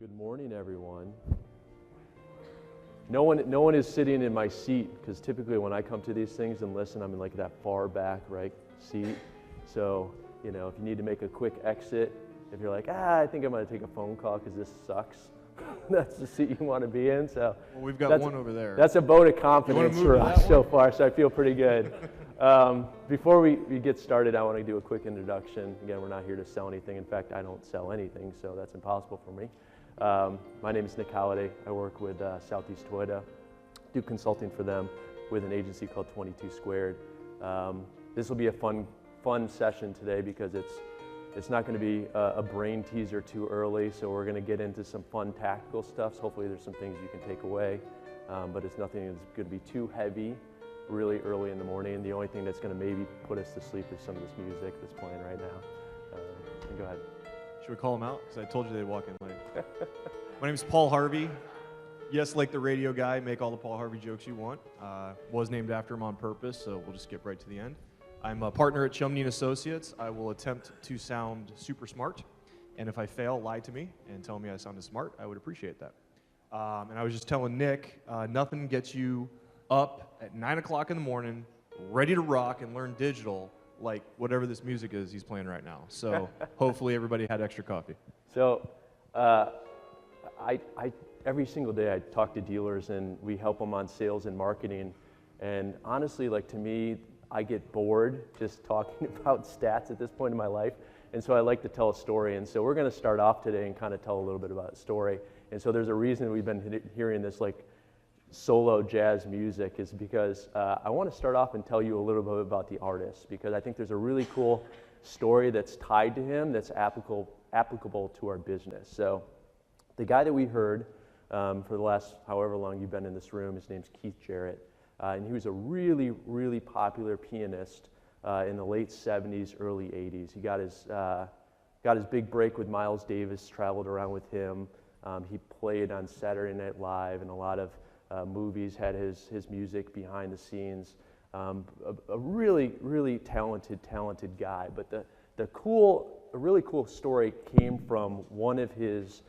Good morning, everyone. No one is sitting in my seat, because typically when I come to these things and listen, I'm in like that far back right seat. So, if you need to make a quick exit, if you're like, I think I'm going to take a phone call because this sucks, that's the seat you want to be in. So well, we've got one over there. That's a vote of confidence for us so far, so I feel pretty good. Before we get started, I want to do a quick introduction. Again, we're not here to sell anything. In fact, I don't sell anything, so that's impossible for me. My name is Nick Halliday. I work with Southeast Toyota, do consulting for them with an agency called 22 Squared. This will be a fun session today because it's not going to be a brain teaser too early, so we're going to get into some fun tactical stuff. So hopefully there's some things you can take away, but it's nothing that's going to be too heavy really early in the morning. The only thing that's going to maybe put us to sleep is some of this music that's playing right now. Go ahead. Should we call them out? Because I told you they'd walk in late. My name is Paul Harvey. Yes, like the radio guy, make all the Paul Harvey jokes you want. Was named after him on purpose, so we'll just skip right to the end. I'm a partner at Chumney & Associates. I will attempt to sound super smart, and if I fail, lie to me and tell me I sounded smart. I would appreciate that. And I was just telling Nick, nothing gets you up at 9 o'clock in the morning, ready to rock and learn digital, like whatever this music is he's playing right now. So hopefully everybody had extra coffee. So I every single day I talk to dealers and we help them on sales and marketing. And honestly, like to me, I get bored just talking about stats at this point in my life. And so I like to tell a story. And so we're going to start off today and kind of tell a little bit about a story. And so there's a reason we've been hearing this like solo jazz music is because I want to start off and tell you a little bit about the artist, because I think there's a really cool story that's tied to him that's applicable to our business. So the guy that we heard for the last however long you've been in this room, his name's Keith Jarrett, and he was a really, really popular pianist in the late 70s, early 80s. He got his big break with Miles Davis, traveled around with him. He played on Saturday Night Live and a lot of movies, had his music behind the scenes. A really, really talented guy. But a really cool story came from one of his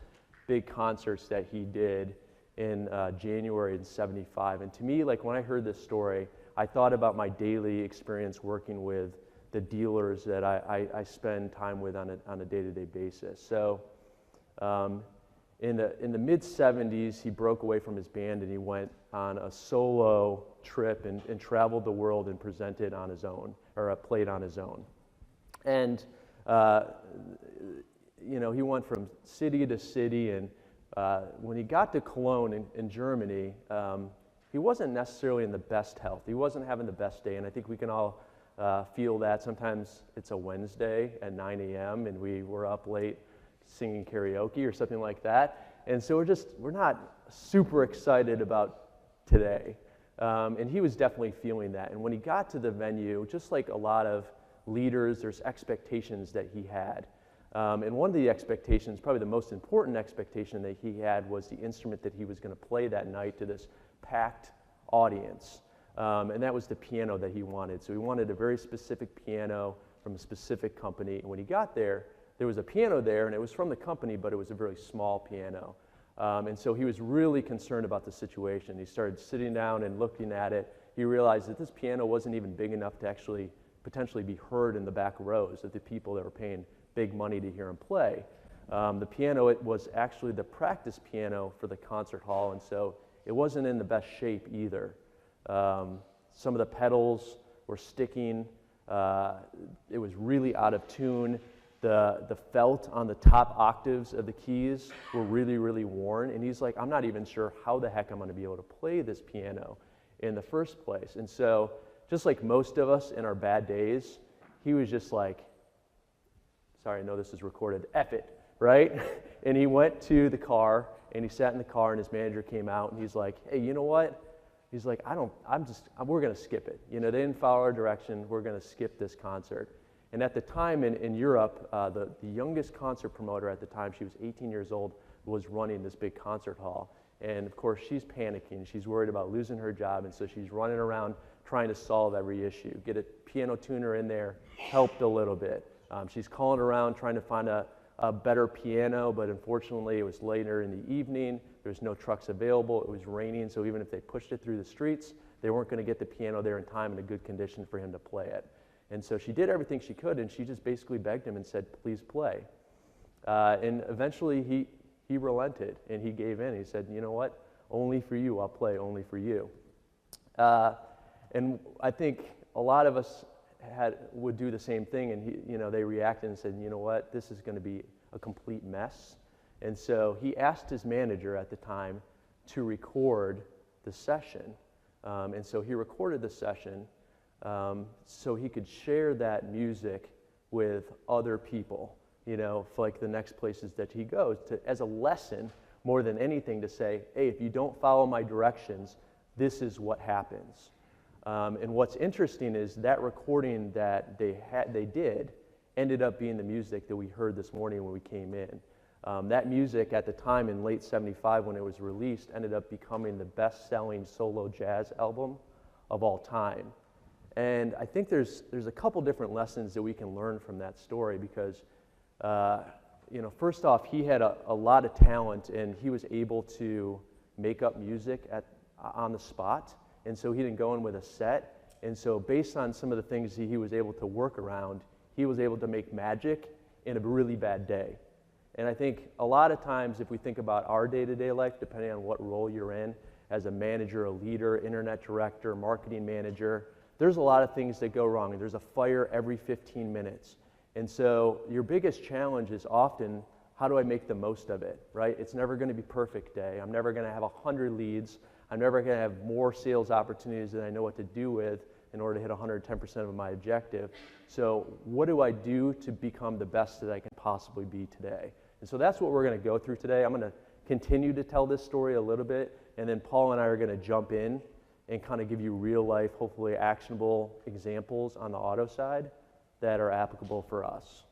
big concerts that he did in January in '75. And to me, like when I heard this story, I thought about my daily experience working with the dealers that I spend time with on a day-to-day basis. So in the mid-'70s, he broke away from his band and he went on a solo trip and traveled the world and presented on his own, or played on his own. And he went from city to city, and when he got to Cologne in Germany, he wasn't necessarily in the best health. He wasn't having the best day, and I think we can all feel that. Sometimes it's a Wednesday at 9 a.m. and we were up late singing karaoke or something like that, and so we're not super excited about today. And he was definitely feeling that. And when he got to the venue, just like a lot of leaders, there's expectations that he had. And one of the expectations, probably the most important expectation that he had, was the instrument that he was going to play that night to this packed audience. And that was the piano that he wanted. So he wanted a very specific piano from a specific company. And when he got there was a piano there, and it was from the company, but it was a very small piano. And so he was really concerned about the situation. He started sitting down and looking at it. He realized that this piano wasn't even big enough to actually potentially be heard in the back rows of the people that were paying big money to hear him play. The piano, it was actually the practice piano for the concert hall, and so it wasn't in the best shape either. Some of the pedals were sticking. It was really out of tune. The felt on the top octaves of the keys were really, really worn, and he's like, I'm not even sure how the heck I'm going to be able to play this piano in the first place. And so, just like most of us in our bad days, he was just like, sorry, I know this is recorded, F it, right? And he went to the car, and he sat in the car, and his manager came out, and he's like, hey, you know what? He's like, we're going to skip it. They didn't follow our direction. We're going to skip this concert. And at the time in Europe, the youngest concert promoter at the time, she was 18 years old, was running this big concert hall. And of course, she's panicking. She's worried about losing her job, and so she's running around trying to solve every issue. Get a piano tuner in there, helped a little bit. She's calling around trying to find a a better piano, but unfortunately it was later in the evening. There was no trucks available. It was raining, so even if they pushed it through the streets, they weren't going to get the piano there in time in a good condition for him to play it. And so she did everything she could, and she just basically begged him and said, please play. And eventually he relented, and he gave in. He said, you know what? Only for you, I'll play, only for you. And I think a lot of us would do the same thing, and they reacted and said, you know what? This is going to be a complete mess. And so he asked his manager at the time to record the session. And so he recorded the session so he could share that music with other people, for like the next places that he goes, as a lesson more than anything, to say, hey, if you don't follow my directions, this is what happens. And what's interesting is that recording that they did ended up being the music that we heard this morning when we came in. That music at the time in late '75 when it was released ended up becoming the best-selling solo jazz album of all time. And I think there's a couple different lessons that we can learn from that story because, first off, he had a lot of talent and he was able to make up music on the spot. And so he didn't go in with a set. And so based on some of the things he was able to work around, he was able to make magic in a really bad day. And I think a lot of times if we think about our day-to-day life, depending on what role you're in, as a manager, a leader, internet director, marketing manager, there's a lot of things that go wrong. There's a fire every 15 minutes. And so your biggest challenge is often, how do I make the most of it, right? It's never going to be perfect day. I'm never going to have 100 leads. I'm never going to have more sales opportunities than I know what to do with in order to hit 110% of my objective. So what do I do to become the best that I can possibly be today? And so that's what we're going to go through today. I'm going to continue to tell this story a little bit, and then Paul and I are going to jump in and kind of give you real life, hopefully actionable examples on the auto side that are applicable for us.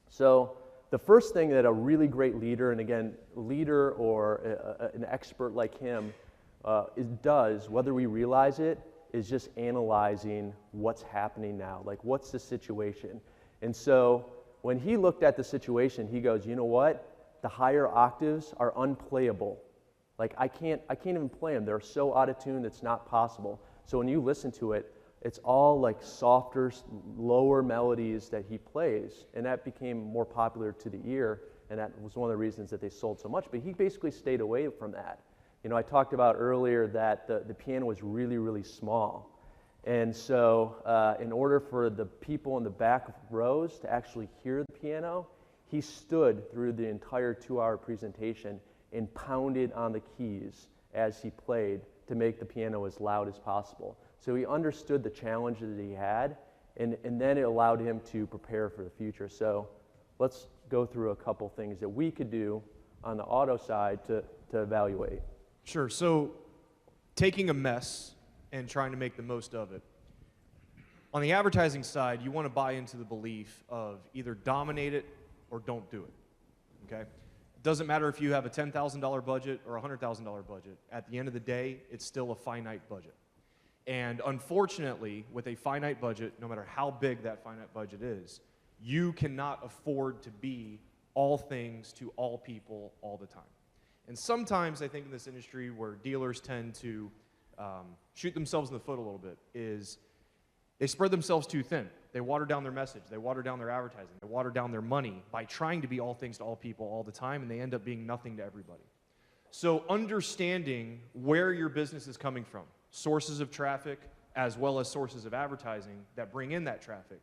So the first thing that a really great leader, and again, leader or an expert like him, does, whether we realize it, is just analyzing what's happening now. Like, what's the situation? And so when he looked at the situation, he goes, you know what? The higher octaves are unplayable. Like, I can't even play them. They're so out of tune, it's not possible. So when you listen to it, it's all like softer, lower melodies that he plays. And that became more popular to the ear, and that was one of the reasons that they sold so much. But he basically stayed away from that. I talked about earlier that the piano was really, really small. And so in order for the people in the back rows to actually hear the piano, he stood through the entire 2-hour presentation and pounded on the keys as he played to make the piano as loud as possible. So he understood the challenge that he had, and then it allowed him to prepare for the future. So let's go through a couple things that we could do on the auto side to evaluate. Sure. So taking a mess and trying to make the most of it. On the advertising side, you want to buy into the belief of either dominate it or don't do it. Okay? It doesn't matter if you have a $10,000 budget or a $100,000 budget. At the end of the day, it's still a finite budget. And unfortunately, with a finite budget, no matter how big that finite budget is, you cannot afford to be all things to all people all the time. And sometimes I think in this industry where dealers tend to shoot themselves in the foot a little bit is they spread themselves too thin. They water down their message. They water down their advertising. They water down their money by trying to be all things to all people all the time, and they end up being nothing to everybody. So understanding where your business is coming from, sources of traffic as well as sources of advertising that bring in that traffic,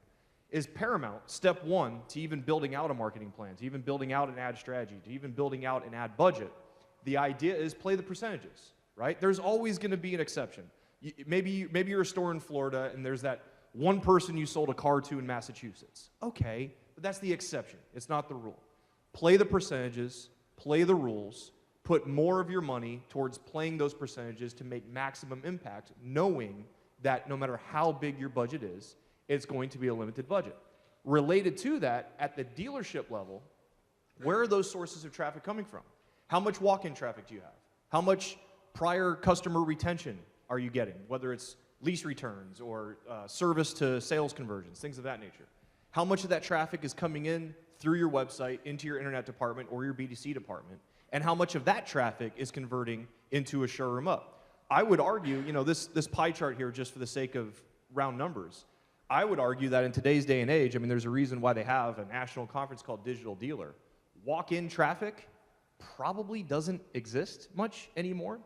is paramount, step one, to even building out a marketing plan, to even building out an ad strategy, to even building out an ad budget. The idea is play the percentages, right? There's always going to be an exception. Maybe you're a store in Florida and there's that one person you sold a car to in Massachusetts. Okay, but that's the exception. It's not the rule. Play the percentages, play the rules, put more of your money towards playing those percentages to make maximum impact, knowing that no matter how big your budget is, it's going to be a limited budget. Related to that, at the dealership level, where are those sources of traffic coming from? How much walk-in traffic do you have? How much prior customer retention are you getting, whether it's lease returns or service to sales conversions, things of that nature? How much of that traffic is coming in through your website into your internet department or your BDC department, and how much of that traffic is converting into a showroom up. I would argue, this pie chart here, just for the sake of round numbers, I would argue that in today's day and age, there's a reason why they have a national conference called Digital Dealer. Walk-in traffic probably doesn't exist much anymore.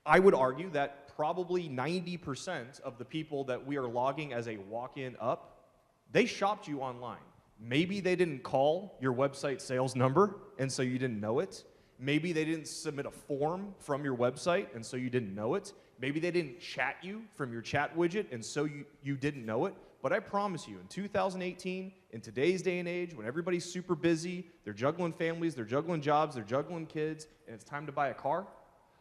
I would argue that probably 90% of the people that we are logging as a walk-in up, they shopped you online. Maybe they didn't call your website sales number, and so you didn't know it. Maybe they didn't submit a form from your website, and so you didn't know it. Maybe they didn't chat you from your chat widget, and so you didn't know it. But I promise you, in 2018, in today's day and age, when everybody's super busy, they're juggling families, they're juggling jobs, they're juggling kids, and it's time to buy a car,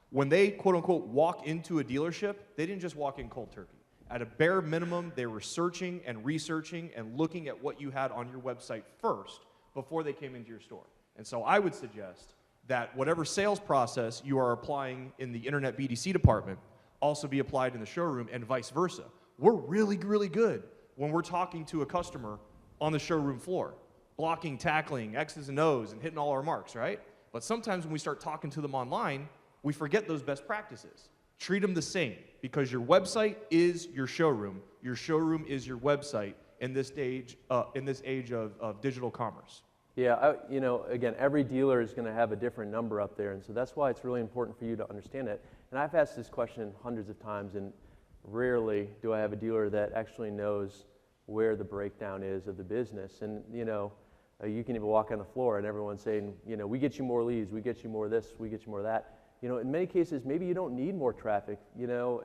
when they, quote-unquote, walk into a dealership, they didn't just walk in cold turkey. At a bare minimum, they were searching and researching and looking at what you had on your website first before they came into your store. And so I would suggest that whatever sales process you are applying in the internet BDC department also be applied in the showroom, and vice versa. We're really, really good when we're talking to a customer on the showroom floor, blocking, tackling, X's and O's, and hitting all our marks, right? But sometimes when we start talking to them online, we forget those best practices. Treat them the same, because your website is your showroom is your website in this age of digital commerce. Yeah, again, every dealer is going to have a different number up there, and so that's why it's really important for you to understand it. And I've asked this question hundreds of times, and rarely do I have a dealer that actually knows where the breakdown is of the business. And you can even walk on the floor and everyone's saying, we get you more leads, we get you more of this, we get you more of that. In many cases, maybe you don't need more traffic.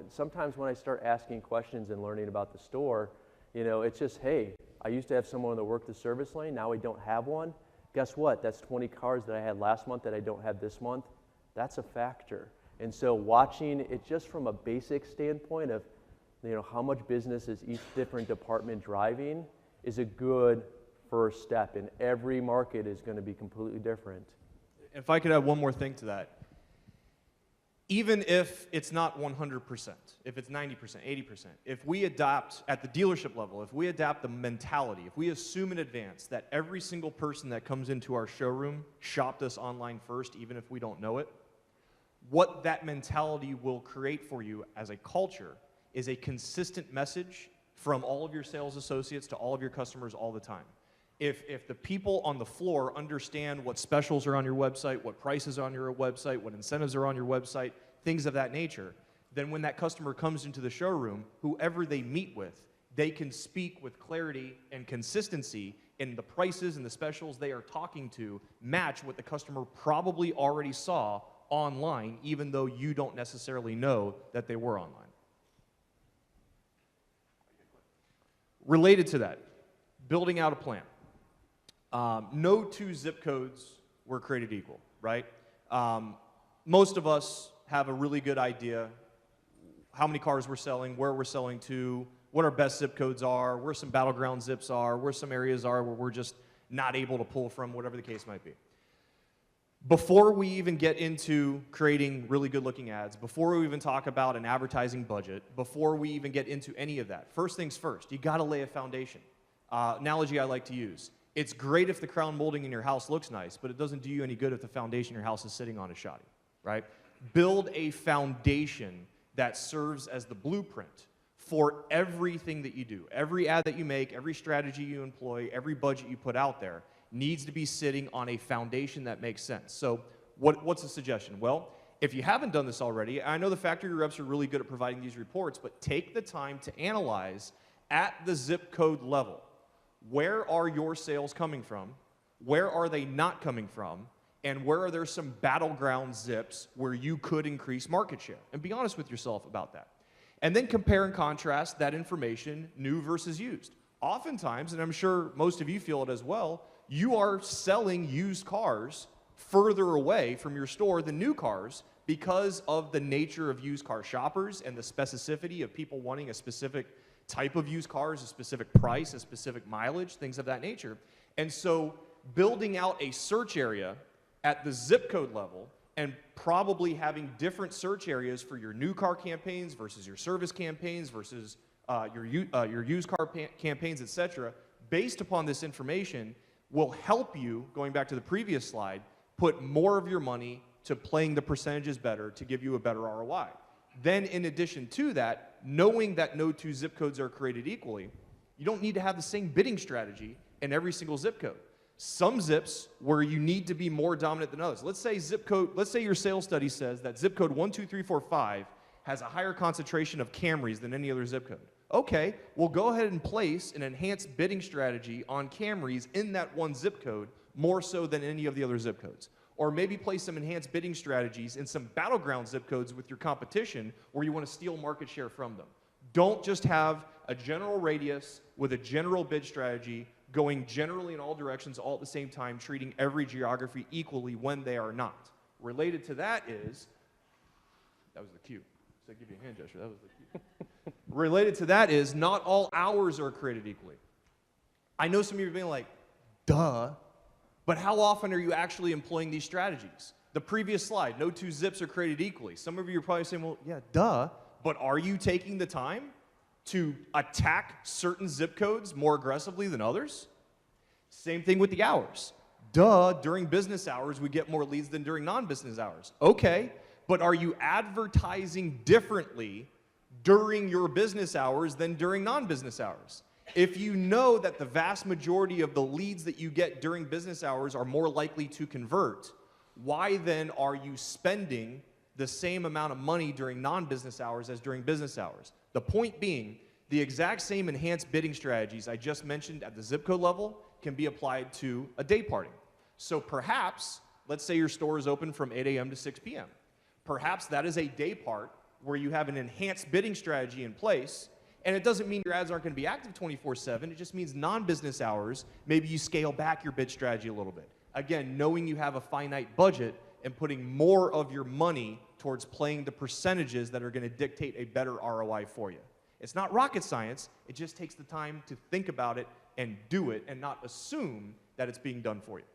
Sometimes when I start asking questions and learning about the store, it's just, hey, I used to have someone that worked the service lane, now I don't have one. Guess what? That's 20 cars that I had last month that I don't have this month. That's a factor. And so watching it just from a basic standpoint of, how much business is each different department driving is a good first step. And every market is going to be completely different. If I could add one more thing to that. Even if it's not 100%, if it's 90%, 80%, if we adopt at the dealership level, if we adapt the mentality, if we assume in advance that every single person that comes into our showroom shopped us online first, even if we don't know it, what that mentality will create for you as a culture is a consistent message from all of your sales associates to all of your customers all the time. If the people on the floor understand what specials are on your website, what prices are on your website, what incentives are on your website, things of that nature, then when that customer comes into the showroom, whoever they meet with, they can speak with clarity and consistency, and the prices and the specials they are talking to match what the customer probably already saw online, even though you don't necessarily know that they were online. Related to that, building out a plan. No two zip codes were created equal, right? Most of us have a really good idea how many cars we're selling, where we're selling to, what our best zip codes are, where some battleground zips are, where some areas are where we're just not able to pull from, whatever the case might be. Before we even get into creating really good-looking ads, before we even talk about an advertising budget, before we even get into any of that, first things first, you got to lay a foundation. Analogy I like to use. It's great if the crown molding in your house looks nice, but it doesn't do you any good if the foundation your house is sitting on is shoddy, right? Build a foundation that serves as the blueprint for everything that you do. Every ad that you make, every strategy you employ, every budget you put out there needs to be sitting on a foundation that makes sense. So what's the suggestion? Well, if you haven't done this already, I know the factory reps are really good at providing these reports, but take the time to analyze at the zip code level. Where are your sales coming from? Where are they not coming from? And where are there some battleground zips where you could increase market share? And be honest with yourself about that. And then compare and contrast that information, new versus used. Oftentimes, and I'm sure most of you feel it as well, you are selling used cars further away from your store than new cars because of the nature of used car shoppers and the specificity of people wanting a specific type of used cars, a specific price, a specific mileage, things of that nature. And so building out a search area at the zip code level and probably having different search areas for your new car campaigns versus your service campaigns versus your used car campaigns, etc., based upon this information, will help you, going back to the previous slide, put more of your money to playing the percentages better to give you a better ROI. Then in addition to that, knowing that no two zip codes are created equally, you don't need to have the same bidding strategy in every single zip code. Some zips where you need to be more dominant than others. Let's say your sales study says that zip code 12345 has a higher concentration of Camrys than any other zip code. Okay, well go ahead and place an enhanced bidding strategy on Camrys in that one zip code more so than any of the other zip codes. Or maybe place some enhanced bidding strategies in some battleground zip codes with your competition where you want to steal market share from them. Don't just have a general radius with a general bid strategy going generally in all directions all at the same time, treating every geography equally when they are not. Related to that is, that was the cue. So I give you a hand gesture, that was the cue. Related to that is, not all hours are created equally. I know some of you are being like, duh, but how often are you actually employing these strategies? The previous slide, no two zips are created equally. Some of you are probably saying, well, yeah, duh, but are you taking the time to attack certain zip codes more aggressively than others? Same thing with the hours. Duh, during business hours, we get more leads than during non-business hours. Okay, but are you advertising differently during your business hours than during non-business hours? If you know that the vast majority of the leads that you get during business hours are more likely to convert, why then are you spending the same amount of money during non-business hours as during business hours? The point being, the exact same enhanced bidding strategies I just mentioned at the zip code level can be applied to a day parting. So perhaps, let's say your store is open from 8 a.m. to 6 p.m. Perhaps that is a day part where you have an enhanced bidding strategy in place, and it doesn't mean your ads aren't going to be active 24/7. It just means non-business hours, maybe you scale back your bid strategy a little bit. Again, knowing you have a finite budget and putting more of your money towards playing the percentages that are going to dictate a better ROI for you. It's not rocket science. It just takes the time to think about it and do it and not assume that it's being done for you.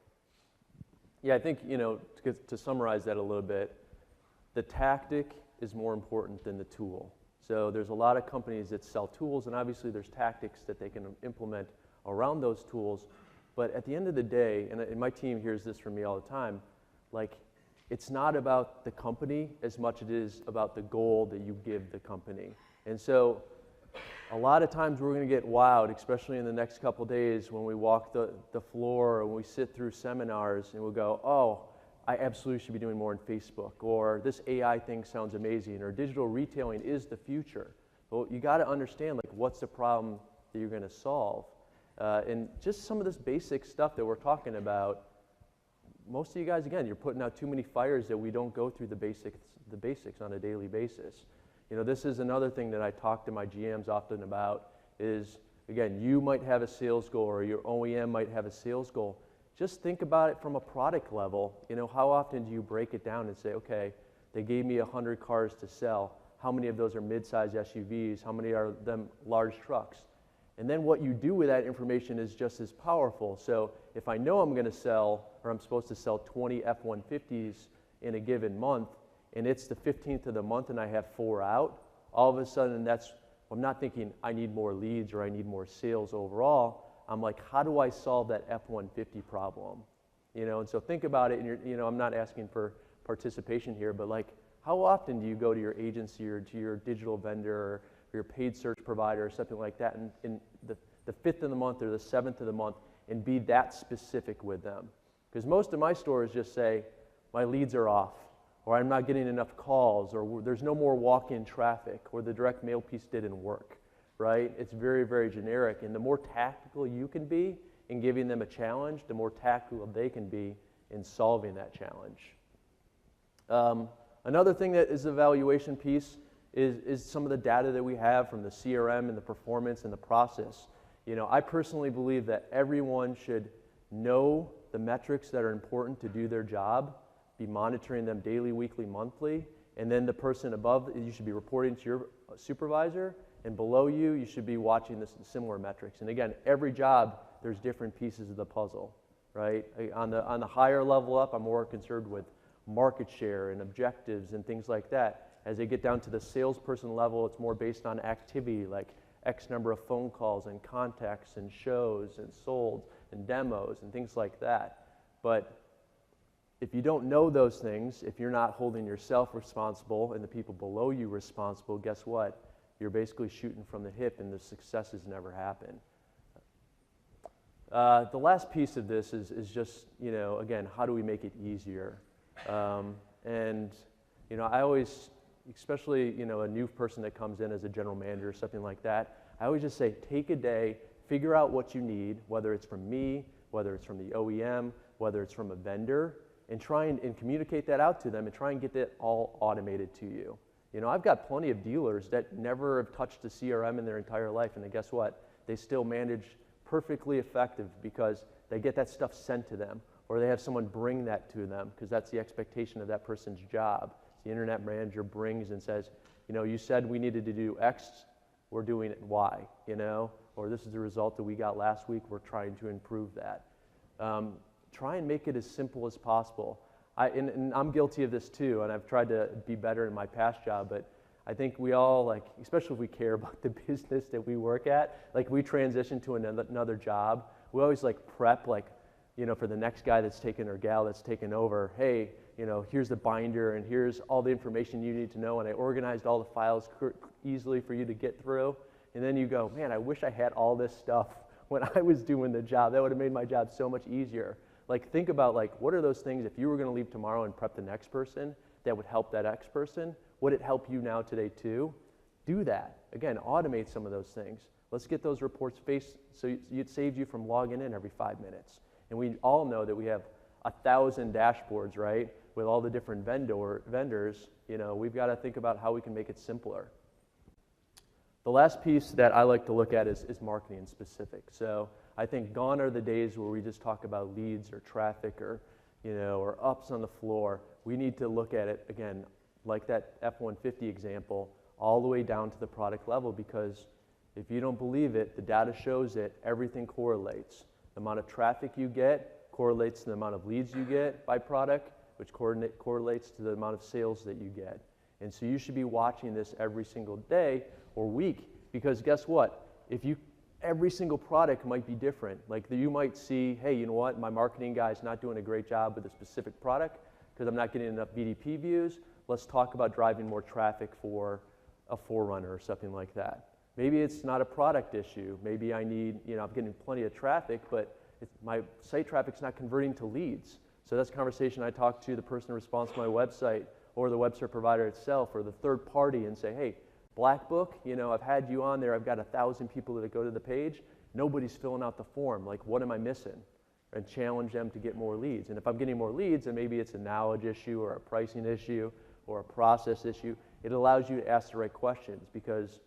Yeah, I think, to summarize that a little bit, the tactic is more important than the tool. So there's a lot of companies that sell tools, and obviously there's tactics that they can implement around those tools. But at the end of the day, and my team hears this from me all the time, like, it's not about the company as much as it is about the goal that you give the company. And so a lot of times we're going to get wowed, especially in the next couple days when we walk the floor and we sit through seminars and we'll go, oh, I absolutely should be doing more on Facebook, or this AI thing sounds amazing, or digital retailing is the future. But you got to understand, like, what's the problem that you're going to solve? And just some of this basic stuff that we're talking about, most of you guys, again, you're putting out too many fires that we don't go through the basics on a daily basis. This is another thing that I talk to my GMs often about is, again, you might have a sales goal or your OEM might have a sales goal. Just think about it from a product level. How often do you break it down and say, okay, they gave me 100 cars to sell. How many of those are mid-size SUVs? How many are them large trucks? And then what you do with that information is just as powerful. So if I know I'm going to sell, or I'm supposed to sell 20 F-150s in a given month, and it's the 15th of the month and I have 4 out, all of a sudden I'm not thinking I need more leads or I need more sales overall. I'm like, how do I solve that F-150 problem? And so think about it, and I'm not asking for participation here, but like, how often do you go to your agency or to your digital vendor or your paid search provider or something like that in the 5th of the month or the 7th of the month and be that specific with them? Because most of my stores just say, my leads are off, or I'm not getting enough calls, or there's no more walk-in traffic, or the direct mail piece didn't work, right? It's very, very generic. And the more tactical you can be in giving them a challenge, the more tactical they can be in solving that challenge. Another thing that is the evaluation piece is some of the data that we have from the CRM and the performance and the process. I personally believe that everyone should know the metrics that are important to do their job, be monitoring them daily, weekly, monthly, and then the person above, you should be reporting to your supervisor, and below you, you should be watching the similar metrics. And again, every job, there's different pieces of the puzzle, right? On the higher level up, I'm more concerned with market share and objectives and things like that. As they get down to the salesperson level, it's more based on activity, like X number of phone calls and contacts and shows and sold and demos and things like that. But if you don't know those things, if you're not holding yourself responsible and the people below you responsible, guess what? You're basically shooting from the hip and the successes never happen. The last piece of this is just, again, how do we make it easier? I always, especially, a new person that comes in as a general manager or something like that, I always just say, take a day, figure out what you need, whether it's from me, whether it's from the OEM, whether it's from a vendor, and try and communicate that out to them and try and get that all automated to you. I've got plenty of dealers that never have touched a CRM in their entire life, and then guess what? They still manage perfectly effective because they get that stuff sent to them, or they have someone bring that to them because that's the expectation of that person's job. The internet manager brings and says, you said we needed to do X, we're doing it Y, or this is the result that we got last week, we're trying to improve that. Try and make it as simple as possible. And I'm guilty of this too, and I've tried to be better in my past job, but I think we all, especially if we care about the business that we work at, we transition to another job, we always prep, for the next guy that's taken or gal that's taken over, hey, here's the binder and here's all the information you need to know, and I organized all the files easily for you to get through, and then you go, man, I wish I had all this stuff when I was doing the job. That would have made my job so much easier. Think about what are those things, if you were going to leave tomorrow and prep the next person, that would help that next person? Would it help you now today too? Do that. Again, automate some of those things. Let's get those reports so it saves you from logging in every 5 minutes. And we all know that we have 1,000 dashboards, right? With all the different vendors, we've got to think about how we can make it simpler. The last piece that I like to look at is marketing specific. So I think gone are the days where we just talk about leads or traffic or ups on the floor. We need to look at it, again, like that F-150 example, all the way down to the product level, because if you don't believe it, the data shows it, everything correlates. The amount of traffic you get correlates to the amount of leads you get by product, which correlates to the amount of sales that you get. And so you should be watching this every single day or week, because guess what? Every single product might be different. You might see, hey, you know what? My marketing guy's not doing a great job with a specific product because I'm not getting enough BDP views. Let's talk about driving more traffic for a 4Runner or something like that. Maybe it's not a product issue. Maybe I need, I'm getting plenty of traffic, but my site traffic's not converting to leads. So that's a conversation I talk to the person responsible for my website or the website provider itself or the third party and say, hey, Black Book, I've had you on there. I've got 1,000 people that go to the page. Nobody's filling out the form. What am I missing? And challenge them to get more leads. And if I'm getting more leads, then maybe it's a knowledge issue or a pricing issue or a process issue. It allows you to ask the right questions because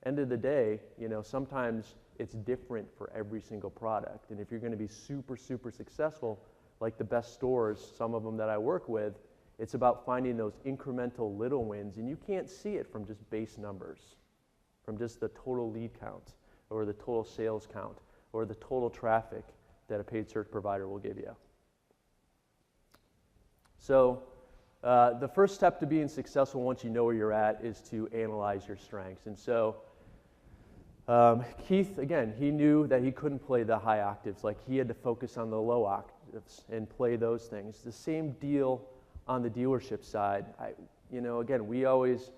end of the day, sometimes it's different for every single product. And if you're going to be super, super successful, like the best stores, some of them that I work with, it's about finding those incremental little wins, and you can't see it from just base numbers, from just the total lead count or the total sales count or the total traffic that a paid search provider will give you. So the first step to being successful once you know where you're at is to analyze your strengths. And so Keith, again, he knew that he couldn't play the high octaves. He had to focus on the low octaves and play those things. The same deal on the dealership side. Again, we always,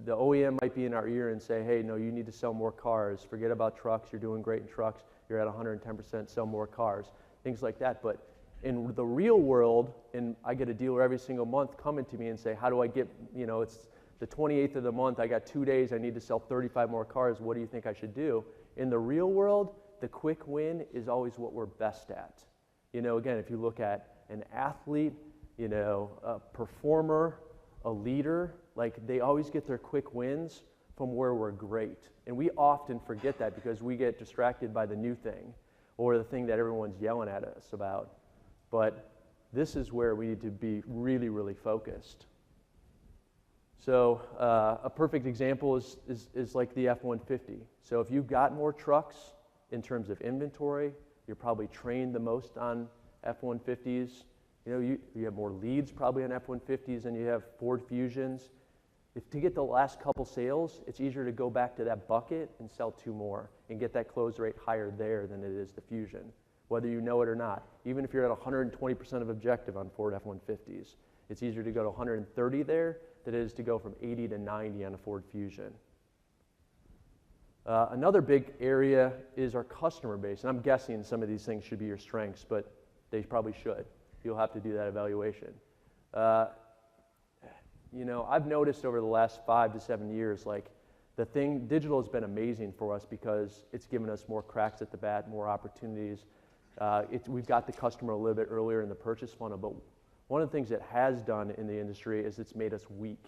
the OEM might be in our ear and say, hey, no, you need to sell more cars. Forget about trucks. You're doing great in trucks. You're at 110%, sell more cars, things like that. But in the real world, and I get a dealer every single month coming to me and say, how do I get, it's the 28th of the month, I got 2 days, I need to sell 35 more cars. What do you think I should do? In the real world, the quick win is always what we're best at. Again, if you look at an athlete, a performer, a leader, they always get their quick wins from where we're great. And we often forget that because we get distracted by the new thing or the thing that everyone's yelling at us about. But this is where we need to be really, really focused. So a perfect example is like the F-150. So if you've got more trucks in terms of inventory, you're probably trained the most on F-150s. You have more leads probably on F-150s than you have Ford Fusions. If to get the last couple sales, it's easier to go back to that bucket and sell 2 more and get that close rate higher there than it is the Fusion, whether you know it or not. Even if you're at 120% of objective on Ford F-150s, it's easier to go to 130 there than it is to go from 80 to 90 on a Ford Fusion. Another big area is our customer base, and I'm guessing some of these things should be your strengths, but they probably should. You'll have to do that evaluation. You know, I've noticed over the last 5 to 7 years, like digital has been amazing for us because it's given us more cracks at the bat, more opportunities. We've got the customer a little bit earlier in the purchase funnel, but one of the things it has done in the industry is it's made us weak.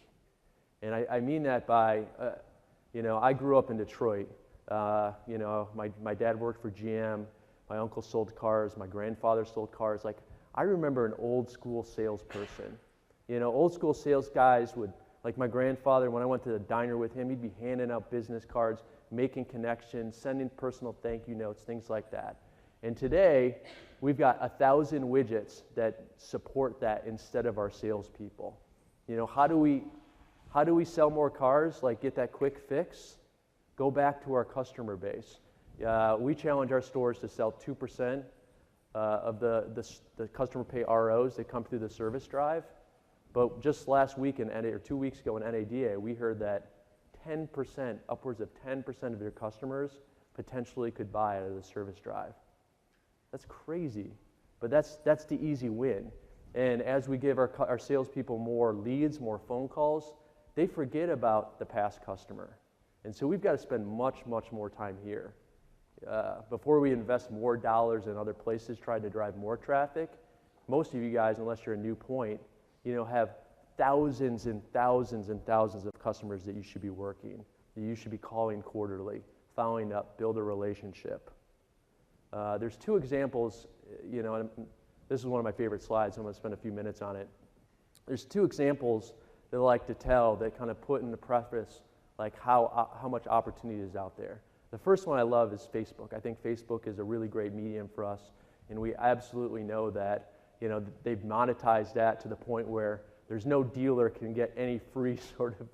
And I mean that by, you know, I grew up in Detroit. You know, my dad worked for GM, my uncle sold cars, my grandfather sold cars. Like, I remember an old school salesperson. You know, old school sales guys would, like my grandfather, when I went to the diner with him, he'd be handing out business cards, making connections, sending personal thank you notes, things like that. And today, we've got 1,000 widgets that support that instead of our salespeople. You know, how do we sell more cars? Like, get that quick fix? Go back to our customer base. We challenge our stores to sell 2% of the customer pay ROs that come through the service drive. But just last week, or 2 weeks ago in NADA, we heard that 10%, upwards of 10% of your customers potentially could buy out of the service drive. That's crazy, but that's the easy win. And as we give our salespeople more leads, more phone calls, they forget about the past customer. And so we've got to spend much, much more time here. Before we invest more dollars in other places trying to drive more traffic, most of you guys, unless you're a new point, you know, have thousands and thousands and thousands of customers that you should be working, that you should be calling quarterly, following up, build a relationship. There's 2 examples, you know, and this is one of my favorite slides, so I'm going to spend a few minutes on it. There's 2 examples that I like to tell that kind of put in the preface like how much opportunity is out there. The first one I love is Facebook. I think Facebook is a really great medium for us, and we absolutely know that, you know, they've monetized that to the point where there's no dealer can get any free sort of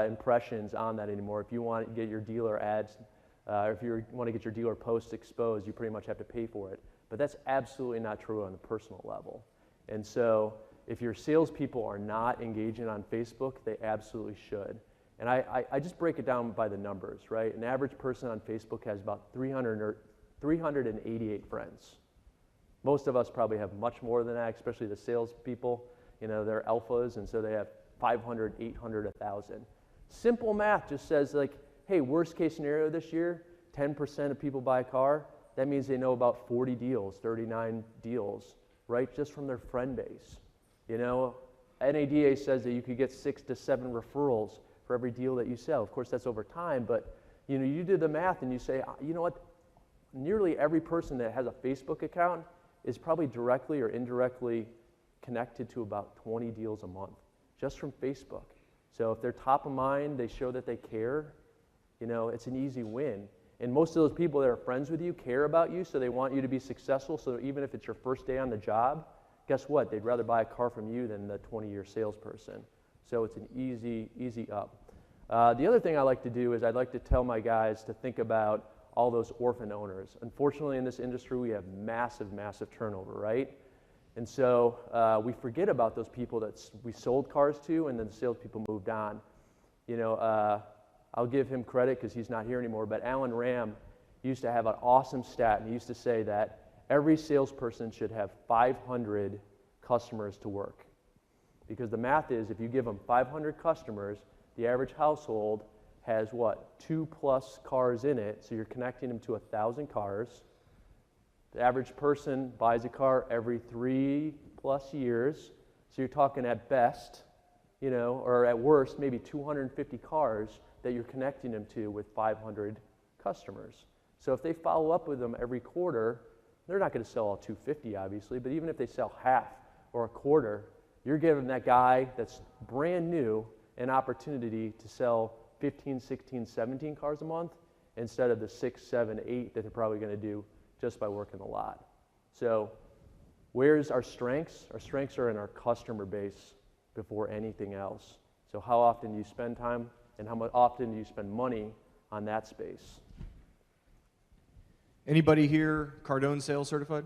impressions on that anymore. If you want to get your dealer ads, or if you want to get your dealer posts exposed, you pretty much have to pay for it. But that's absolutely not true on the personal level. And so if your salespeople are not engaging on Facebook, they absolutely should. And I just break it down by the numbers, right? An average person on Facebook has about 388 friends. Most of us probably have much more than that, especially the salespeople. You know, they're alphas, and so they have 500, 800, 1,000. Simple math just says, like, hey, worst case scenario this year, 10% of people buy a car. That means they know about 40 deals, 39 deals, right, just from their friend base. You know, NADA says that you could get 6 to 7 referrals for every deal that you sell. Of course, that's over time, but, you know, you do the math and you say, you know what, nearly every person that has a Facebook account is probably directly or indirectly connected to about 20 deals a month, just from Facebook. So if they're top of mind, they show that they care, you know, it's an easy win. And most of those people that are friends with you care about you, so they want you to be successful, so even if it's your first day on the job, guess what? They'd rather buy a car from you than the 20-year salesperson. So it's an easy up. The other thing I like to do is I'd like to tell my guys to think about all those orphan owners. Unfortunately, in this industry, we have massive, massive turnover, right? And so we forget about those people that we sold cars to, and then the salespeople moved on. You know, I'll give him credit because he's not here anymore, but Alan Ram used to have an awesome stat, and he used to say that every salesperson should have 500 customers to work. Because the math is, if you give them 500 customers, the average household has what, 2+ cars in it, so you're connecting them to 1,000 cars. The average person buys a car every 3+ years, so you're talking at best, you know, or at worst, maybe 250 cars that you're connecting them to with 500 customers. So if they follow up with them every quarter, they're not going to sell all 250, obviously, but even if they sell half or a quarter, you're giving that guy that's brand new an opportunity to sell 15, 16, 17 cars a month instead of the 6, 7, 8 that they're probably going to do just by working the lot. So where's our strengths? Our strengths are in our customer base before anything else. So how often do you spend time, and how often do you spend money on that space? Anybody here Cardone sales certified?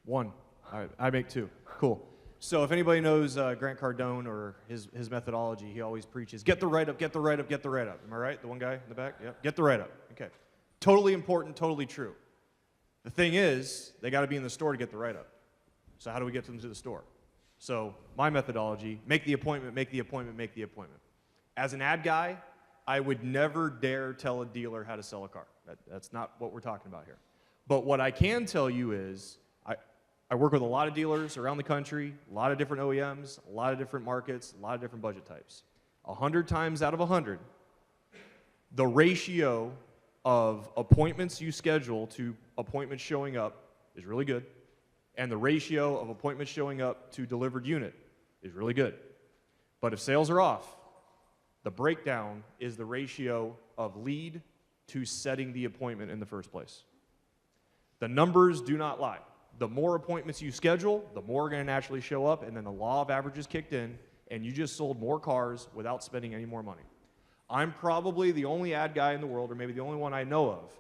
One. All right, I make two. Cool. So if anybody knows Grant Cardone or his methodology, he always preaches, get the write-up, get the write-up, get the write-up. Am I right? The one guy in the back? Yep. Get the write-up. Okay. Totally important, totally true. The thing is, they got to be in the store to get the write-up. So how do we get them to the store? So my methodology, make the appointment, make the appointment, make the appointment. As an ad guy, I would never dare tell a dealer how to sell a car. That's not what we're talking about here. But what I can tell you is, I work with a lot of dealers around the country, a lot of different OEMs, a lot of different markets, a lot of different budget types. 100 times out of 100, the ratio of appointments you schedule to appointments showing up is really good, and the ratio of appointments showing up to delivered unit is really good. But if sales are off, the breakdown is the ratio of lead to setting the appointment in the first place. The numbers do not lie. The more appointments you schedule, the more are going to naturally show up, and then the law of averages kicked in, and you just sold more cars without spending any more money. I'm probably the only ad guy in the world, or maybe the only one I know of,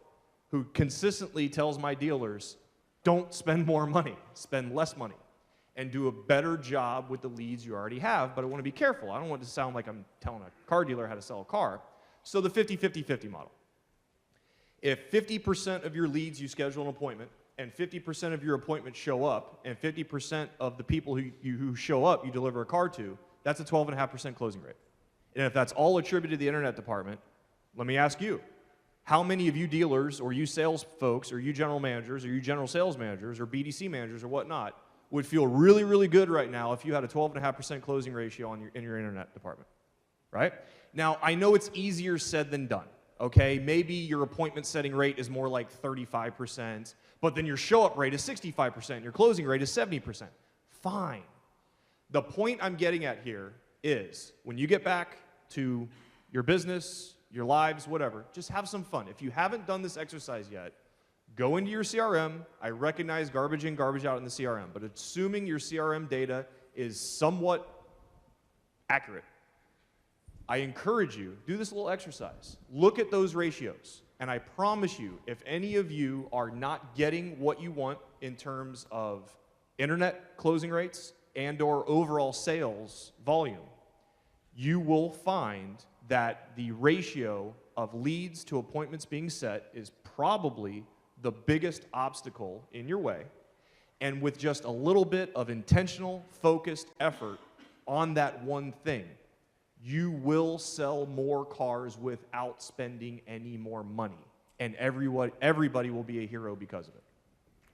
who consistently tells my dealers, don't spend more money, spend less money, and do a better job with the leads you already have. But I want to be careful. I don't want it to sound like I'm telling a car dealer how to sell a car. So the 50-50-50 model. If 50% of your leads you schedule an appointment, and 50% of your appointments show up, and 50% of the people who show up you deliver a car to, that's a 12.5% closing rate. And if that's all attributed to the internet department, let me ask you, how many of you dealers, or you sales folks, or you general managers, or you general sales managers, or BDC managers, or whatnot, would feel really, really good right now if you had a 12.5% closing ratio in your internet department, right? Now, I know it's easier said than done. Okay, maybe your appointment setting rate is more like 35%, but then your show-up rate is 65%, and your closing rate is 70%. Fine. The point I'm getting at here is, when you get back to your business, your lives, whatever, just have some fun. If you haven't done this exercise yet, go into your CRM. I recognize garbage in, garbage out in the CRM, but assuming your CRM data is somewhat accurate, I encourage you, do this little exercise. Look at those ratios, and I promise you, if any of you are not getting what you want in terms of internet closing rates and/or overall sales volume, you will find that the ratio of leads to appointments being set is probably the biggest obstacle in your way. And with just a little bit of intentional, focused effort on that one thing, you will sell more cars without spending any more money. And everybody will be a hero because of it.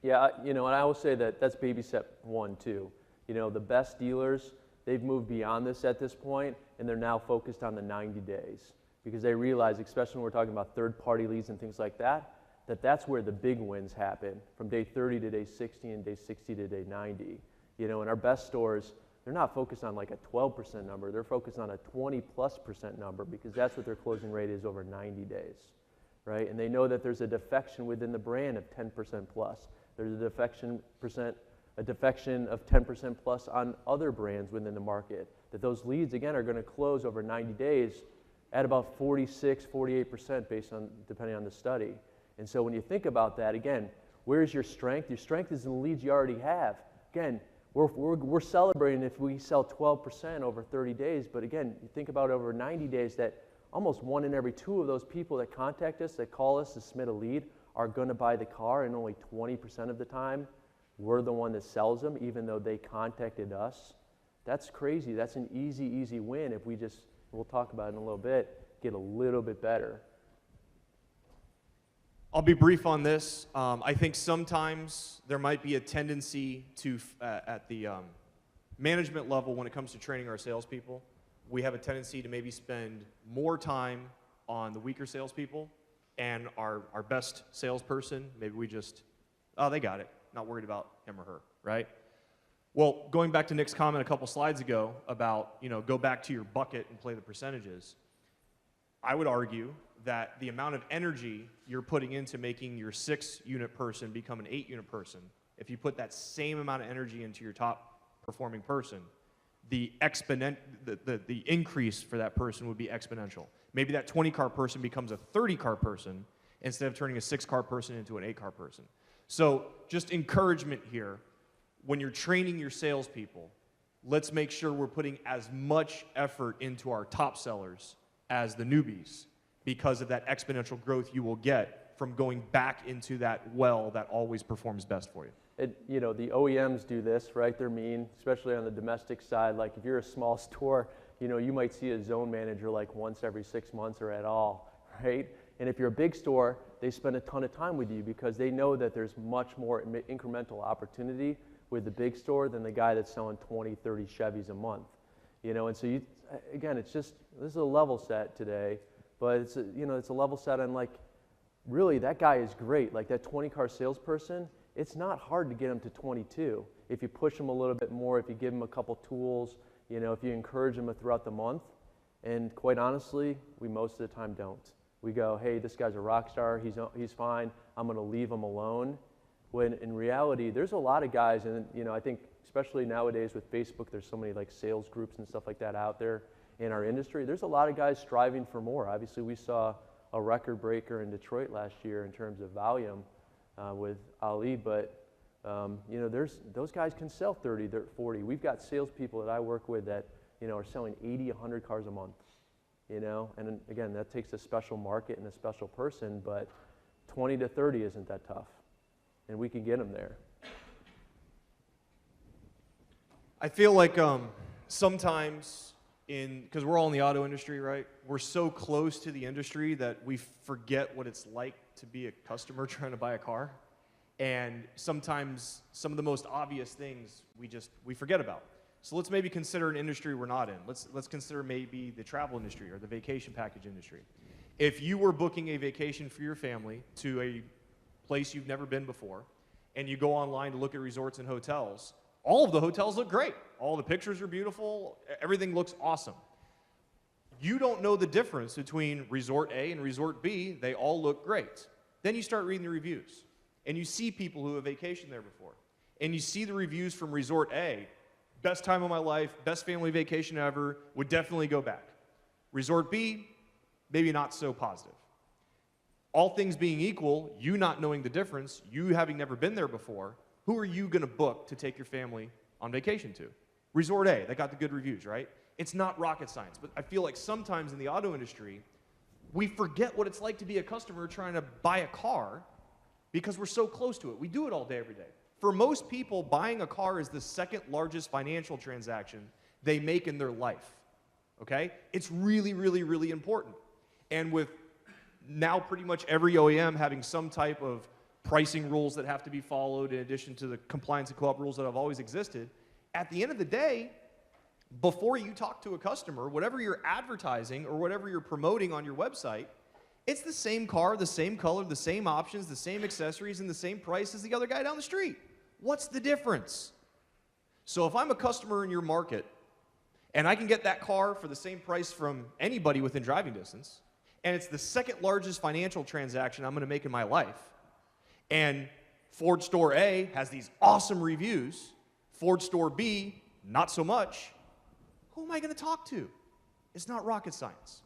Yeah, and I will say that that's baby step one, too. The best dealers, they've moved beyond this at this point, and they're now focused on the 90 days. Because they realize, especially when we're talking about third-party leads and things like that, that's where the big wins happen, from day 30 to day 60 and day 60 to day 90. In our best stores, they're not focused on like a 12% number. They're focused on a 20+% number, because that's what their closing rate is over 90 days, right? And they know that there's a defection within the brand of 10% plus. There's a defection of 10% plus on other brands within the market. That those leads, again, are going to close over 90 days at about 46, 48% depending on the study. And so when you think about that, again, where's your strength? Your strength is in the leads you already have. Again, we're celebrating if we sell 12% over 30 days, but again, you think about over 90 days that almost 1 in every 2 of those people that contact us, that call us to submit a lead, are going to buy the car, and only 20% of the time we're the one that sells them, even though they contacted us. That's crazy. That's an easy win if we just, we'll talk about it in a little bit, get a little bit better. I'll be brief on this. I think sometimes there might be a tendency to, at the management level, when it comes to training our salespeople, we have a tendency to maybe spend more time on the weaker salespeople, and our best salesperson, maybe we just, oh, they got it, not worried about him or her, right? Well, going back to Nick's comment a couple slides ago about, go back to your bucket and play the percentages, I would argue that the amount of energy you're putting into making your 6-unit person become an 8-unit person, if you put that same amount of energy into your top performing person, the increase for that person would be exponential. Maybe that 20-car person becomes a 30-car person instead of turning a 6-car person into an 8-car person. So just encouragement here, when you're training your salespeople, let's make sure we're putting as much effort into our top sellers as the newbies, because of that exponential growth you will get from going back into that well that always performs best for you. You know, the OEMs do this, right? They're mean, especially on the domestic side. Like if you're a small store, you know, you might see a zone manager like once every 6 months or at all, right? And if you're a big store, they spend a ton of time with you because they know that there's much more incremental opportunity with the big store than the guy that's selling 20, 30 Chevys a month. You know, and so again, it's just, this is a level set today, but it's a level set on like, really that guy is great. Like that 20-car salesperson, it's not hard to get him to 22 if you push him a little bit more, if you give him a couple tools, you know, if you encourage him throughout the month. And quite honestly, we most of the time don't. We go, hey, this guy's a rock star, he's fine, I'm going to leave him alone. When in reality, there's a lot of guys, and you know, I think especially nowadays with Facebook, there's so many like sales groups and stuff like that out there in our industry. There's a lot of guys striving for more. Obviously, we saw a record breaker in Detroit last year in terms of volume with Ali, but you know, those guys can sell 30, 40. We've got salespeople that I work with that, you know, are selling 80, 100 cars a month. You know, and again, that takes a special market and a special person, but 20 to 30 isn't that tough, and we can get them there. I feel like sometimes because we're all in the auto industry, right? We're so close to the industry that we forget what it's like to be a customer trying to buy a car. And sometimes some of the most obvious things we forget about. So let's maybe consider an industry we're not in. Let's consider maybe the travel industry or the vacation package industry. If you were booking a vacation for your family to a place you've never been before, and you go online to look at resorts and hotels, all of the hotels look great. All the pictures are beautiful. Everything looks awesome. You don't know the difference between Resort A and Resort B. They all look great. Then you start reading the reviews, and you see people who have vacationed there before. And you see the reviews from Resort A, best time of my life, best family vacation ever, would definitely go back. Resort B, maybe not so positive. All things being equal, you not knowing the difference, you having never been there before, who are you going to book to take your family on vacation to? Resort A, that got the good reviews, right? It's not rocket science, but I feel like sometimes in the auto industry, we forget what it's like to be a customer trying to buy a car because we're so close to it. We do it all day, every day. For most people, buying a car is the second largest financial transaction they make in their life, okay? It's really, really, really important. And with now pretty much every OEM having some type of pricing rules that have to be followed in addition to the compliance and co-op rules that have always existed, at the end of the day, before you talk to a customer, whatever you're advertising or whatever you're promoting on your website, it's the same car, the same color, the same options, the same accessories, and the same price as the other guy down the street. What's the difference? So if I'm a customer in your market and I can get that car for the same price from anybody within driving distance, and it's the second largest financial transaction I'm going to make in my life, and Ford Store A has these awesome reviews, Ford Store B, not so much, who am I going to talk to? It's not rocket science.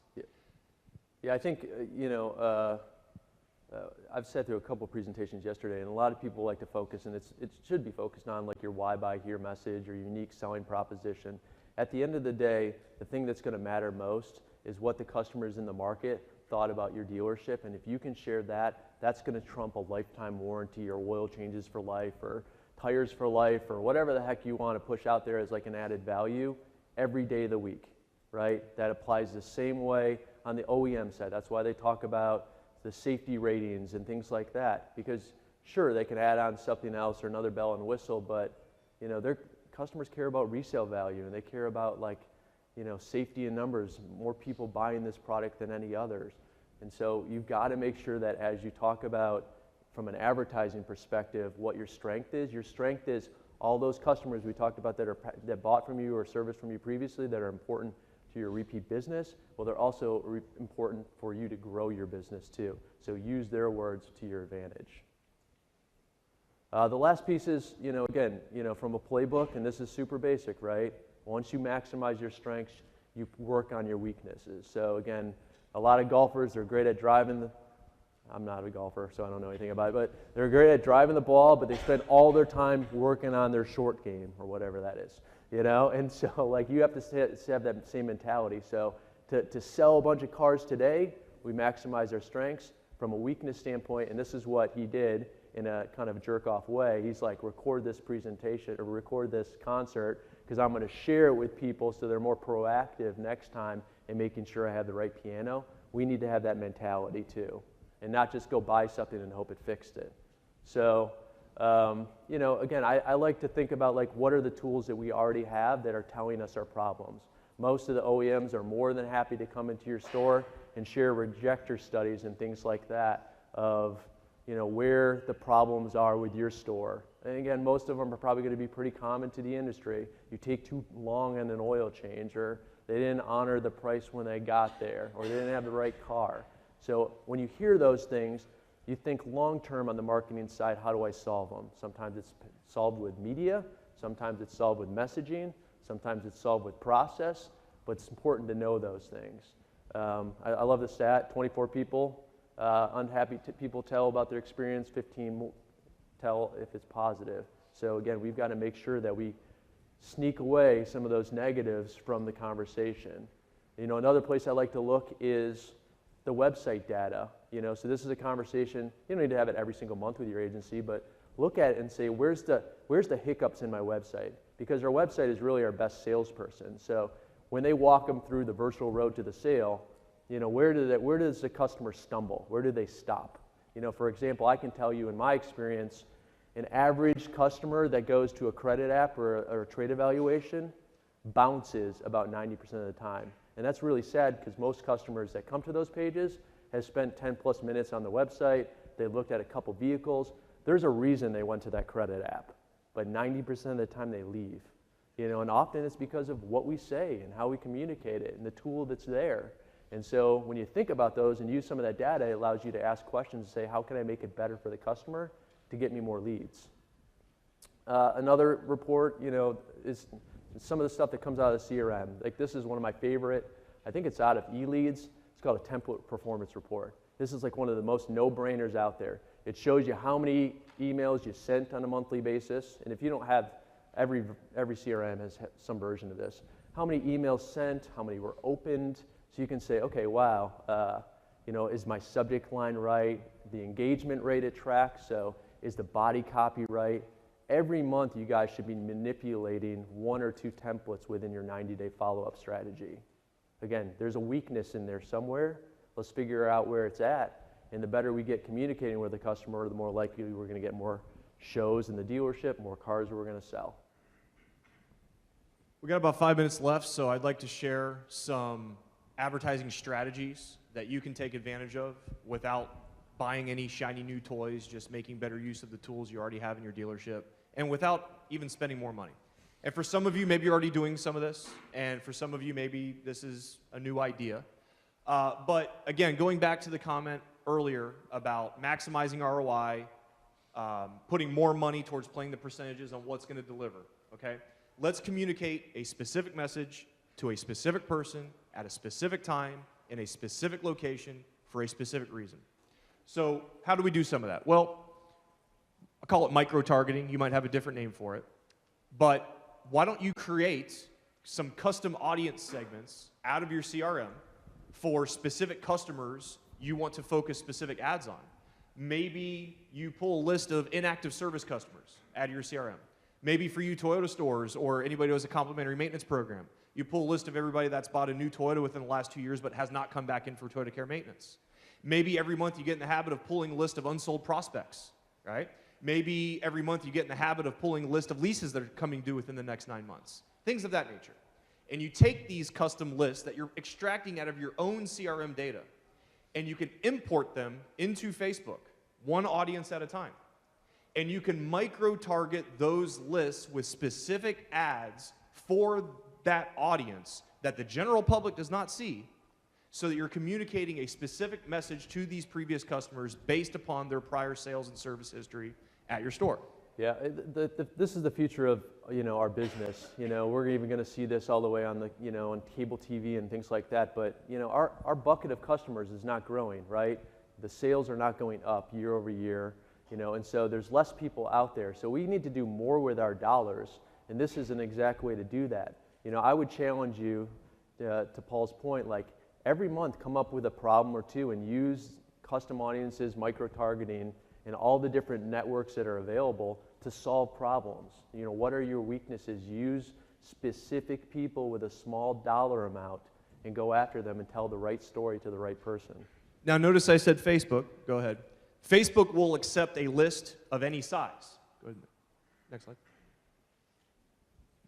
Yeah, I think, I've sat through a couple presentations yesterday, and a lot of people like to focus, and it should be focused on like your why buy here message or unique selling proposition. At the end of the day, the thing that's going to matter most is what the customers in the market thought about your dealership, and if you can share that, that's going to trump a lifetime warranty or oil changes for life or tires for life or whatever the heck you want to push out there as like an added value every day of the week, right? That applies the same way on the OEM side. That's why they talk about the safety ratings and things like that, because sure, they can add on something else or another bell and whistle, but you know, their customers care about resale value, and they care about like, you know, safety in numbers, more people buying this product than any others. And so you've got to make sure that as you talk about from an advertising perspective what your strength is all those customers we talked about that bought from you or serviced from you previously that are important to your repeat business. Well, they're also important for you to grow your business too. So use their words to your advantage. The last piece is, again, from a playbook, and this is super basic, right? Once you maximize your strengths, you work on your weaknesses. So again, a lot of golfers are great at driving I'm not a golfer, so I don't know anything about it, but they're great at driving the ball, but they spend all their time working on their short game or whatever that is, you know? And so like you have to have that same mentality. So to sell a bunch of cars today, we maximize our strengths. From a weakness standpoint, and this is what he did in a kind of jerk-off way, he's like, record this presentation or record this concert because I'm going to share it with people so they're more proactive next time in making sure I have the right piano. We need to have that mentality too, and not just go buy something and hope it fixed it. So, you know, again, I like to think about like what are the tools that we already have that are telling us our problems. Most of the OEMs are more than happy to come into your store and share rejector studies and things like that of, you know, where the problems are with your store. And again, most of them are probably going to be pretty common to the industry. You take too long on an oil change, or they didn't honor the price when they got there, or they didn't have the right car. So when you hear those things, you think long-term on the marketing side, how do I solve them? Sometimes it's solved with media, sometimes it's solved with messaging, sometimes it's solved with process, but it's important to know those things. I love the stat, 24 people, unhappy people tell about their experience, 15 tell if it's positive. So again, we've got to make sure that we sneak away some of those negatives from the conversation. You know, another place I like to look is the website data. You know, so this is a conversation, you don't need to have it every single month with your agency, but look at it and say, where's the hiccups in my website? Because our website is really our best salesperson. So when they walk them through the virtual road to the sale, you know, where does the customer stumble? Where do they stop? You know, for example, I can tell you in my experience, an average customer that goes to a credit app or a trade evaluation bounces about 90% of the time. And that's really sad because most customers that come to those pages have spent 10 plus minutes on the website, they looked at a couple vehicles. There's a reason they went to that credit app, but 90% of the time they leave. You know, and often it's because of what we say and how we communicate it and the tool that's there. And so when you think about those and use some of that data, it allows you to ask questions and say, how can I make it better for the customer to get me more leads? Another report, you know, is some of the stuff that comes out of the CRM. Like this is one of my favorite, I think it's out of eLeads. It's called a template performance report. This is like one of the most no-brainers out there. It shows you how many emails you sent on a monthly basis. And if you don't have, every CRM has some version of this. How many emails sent, how many were opened. So you can say, okay, wow, you know, is my subject line right? The engagement rate it tracks, so is the body copy right? Every month you guys should be manipulating 1 or 2 templates within your 90-day follow-up strategy. Again, there's a weakness in there somewhere. Let's figure out where it's at. And the better we get communicating with the customer, the more likely we're going to get more shows in the dealership, more cars we're going to sell. We got about 5 minutes left, so I'd like to share some advertising strategies that you can take advantage of without buying any shiny new toys, just making better use of the tools you already have in your dealership, and without even spending more money. And for some of you, maybe you're already doing some of this, and for some of you, maybe this is a new idea. But again, going back to the comment earlier about maximizing ROI, putting more money towards playing the percentages on what's going to deliver, okay? Let's communicate a specific message to a specific person at a specific time in a specific location for a specific reason. So how do we do some of that? Well, I call it micro-targeting. You might have a different name for it. But why don't you create some custom audience segments out of your CRM for specific customers you want to focus specific ads on? Maybe you pull a list of inactive service customers out of your CRM. Maybe for you Toyota stores or anybody who has a complimentary maintenance program, you pull a list of everybody that's bought a new Toyota within the last 2 years but has not come back in for Toyota Care maintenance. Maybe every month you get in the habit of pulling a list of unsold prospects, right? Maybe every month you get in the habit of pulling a list of leases that are coming due within the next 9 months. Things of that nature. And you take these custom lists that you're extracting out of your own CRM data, and you can import them into Facebook, one audience at a time. And you can micro-target those lists with specific ads for that audience that the general public does not see, so that you're communicating a specific message to these previous customers based upon their prior sales and service history at your store. Yeah, this is the future of our business. We're even going to see this all the way on on cable TV and things like that. But our bucket of customers is not growing, right? The sales are not going up year over year, and so there's less people out there. So we need to do more with our dollars, and this is an exact way to do that. I would challenge you to Paul's point, like every month come up with a problem or two and use custom audiences, micro-targeting, and all the different networks that are available to solve problems. What are your weaknesses? Use specific people with a small dollar amount and go after them and tell the right story to the right person. Now notice I said Facebook. Go ahead. Facebook will accept a list of any size. Go ahead. Next slide.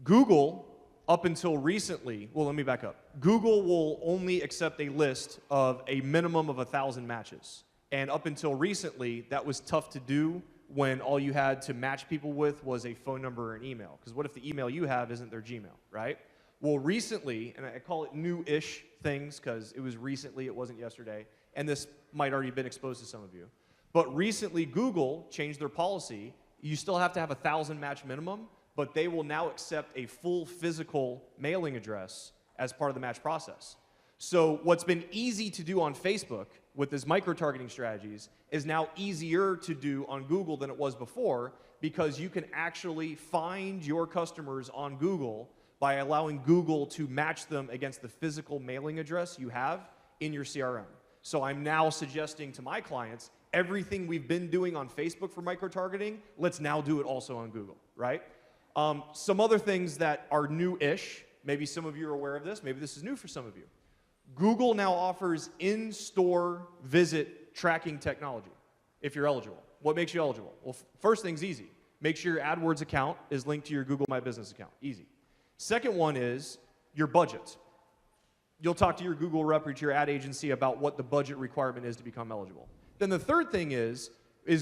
Google, up until recently, well, let me back up. Google will only accept a list of a minimum of 1,000 matches. And up until recently, that was tough to do when all you had to match people with was a phone number or an email. Because what if the email you have isn't their Gmail, right? Well, recently, and I call it new-ish things because it was recently, it wasn't yesterday, and this might already been exposed to some of you. But recently, Google changed their policy. You still have to have 1,000 match minimum, but they will now accept a full physical mailing address as part of the match process. So what's been easy to do on Facebook with this micro-targeting strategies is now easier to do on Google than it was before, because you can actually find your customers on Google by allowing Google to match them against the physical mailing address you have in your CRM. So I'm now suggesting to my clients, everything we've been doing on Facebook for micro-targeting, let's now do it also on Google, right? Some other things that are new-ish, maybe some of you are aware of this, maybe this is new for some of you. Google now offers in-store visit tracking technology, if you're eligible. What makes you eligible? Well, first thing's easy. Make sure your AdWords account is linked to your Google My Business account. Easy. Second one is your budget. You'll talk to your Google rep or to your ad agency about what the budget requirement is to become eligible. Then the third thing is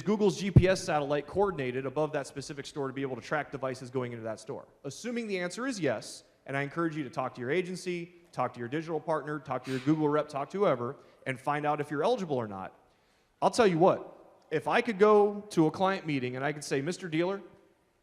Google's GPS satellite coordinated above that specific store to be able to track devices going into that store? Assuming the answer is yes, and I encourage you to talk to your agency, talk to your digital partner, talk to your Google rep, talk to whoever, and find out if you're eligible or not. I'll tell you what, if I could go to a client meeting and I could say, Mr. Dealer,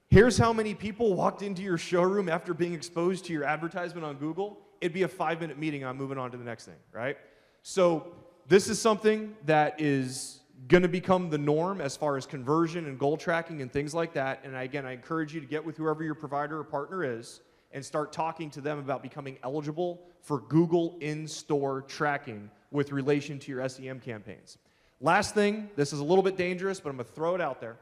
here's how many people walked into your showroom after being exposed to your advertisement on Google, it'd be a 5-minute meeting. I'm moving on to the next thing, right? So this is something that is going to become the norm as far as conversion and goal tracking and things like that. And again, I encourage you to get with whoever your provider or partner is and start talking to them about becoming eligible for Google in-store tracking with relation to your SEM campaigns. Last thing, this is a little bit dangerous, but I'm going to throw it out there.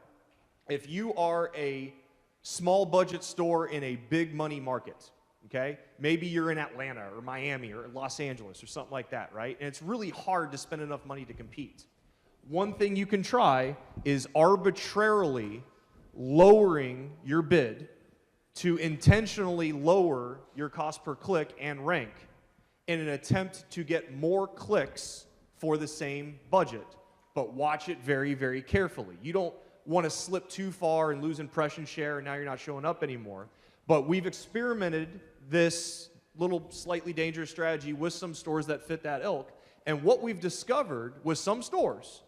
If you are a small budget store in a big money market, okay, maybe you're in Atlanta or Miami or Los Angeles or something like that, right? And it's really hard to spend enough money to compete. One thing you can try is arbitrarily lowering your bid to intentionally lower your cost per click and rank in an attempt to get more clicks for the same budget. But watch it very, very carefully. You don't want to slip too far and lose impression share and now you're not showing up anymore. But we've experimented this little slightly dangerous strategy with some stores that fit that ilk. And what we've discovered with some stores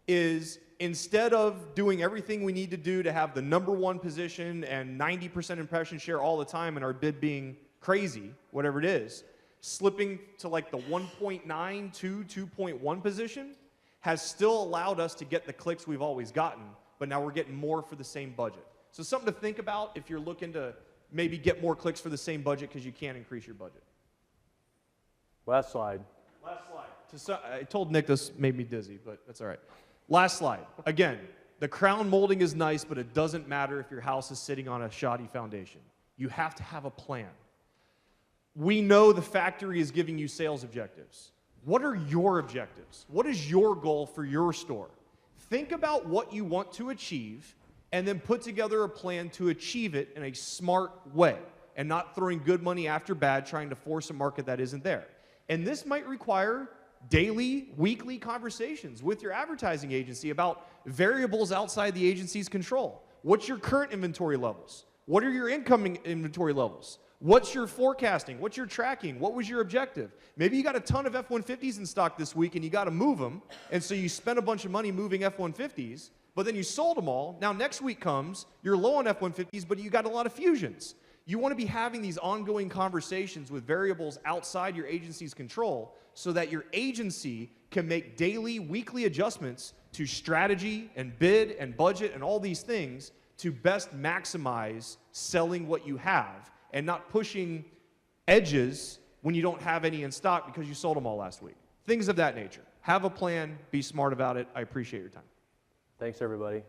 is instead of doing everything we need to do to have the #1 position and 90% impression share all the time and our bid being crazy, whatever it is, slipping to like the 1.9 to 2.1 position has still allowed us to get the clicks we've always gotten, but now we're getting more for the same budget. So something to think about if you're looking to maybe get more clicks for the same budget because you can't increase your budget. Last slide. Last slide. I told Nick this made me dizzy, but that's all right. Last slide. Again, the crown molding is nice, but it doesn't matter if your house is sitting on a shoddy foundation. You have to have a plan. We know the factory is giving you sales objectives. What are your objectives? What is your goal for your store? Think about what you want to achieve and then put together a plan to achieve it in a smart way and not throwing good money after bad, trying to force a market that isn't there. And this might require daily, weekly conversations with your advertising agency about variables outside the agency's control. What's your current inventory levels? What are your incoming inventory levels? What's your forecasting? What's your tracking? What was your objective? Maybe you got a ton of F-150s in stock this week and you got to move them, and so you spent a bunch of money moving F-150s, but then you sold them all. Now next week comes, you're low on F-150s, but you got a lot of Fusions. You want to be having these ongoing conversations with variables outside your agency's control so that your agency can make daily, weekly adjustments to strategy and bid and budget and all these things to best maximize selling what you have and not pushing edges when you don't have any in stock because you sold them all last week. Things of that nature. Have a plan. Be smart about it. I appreciate your time. Thanks, everybody.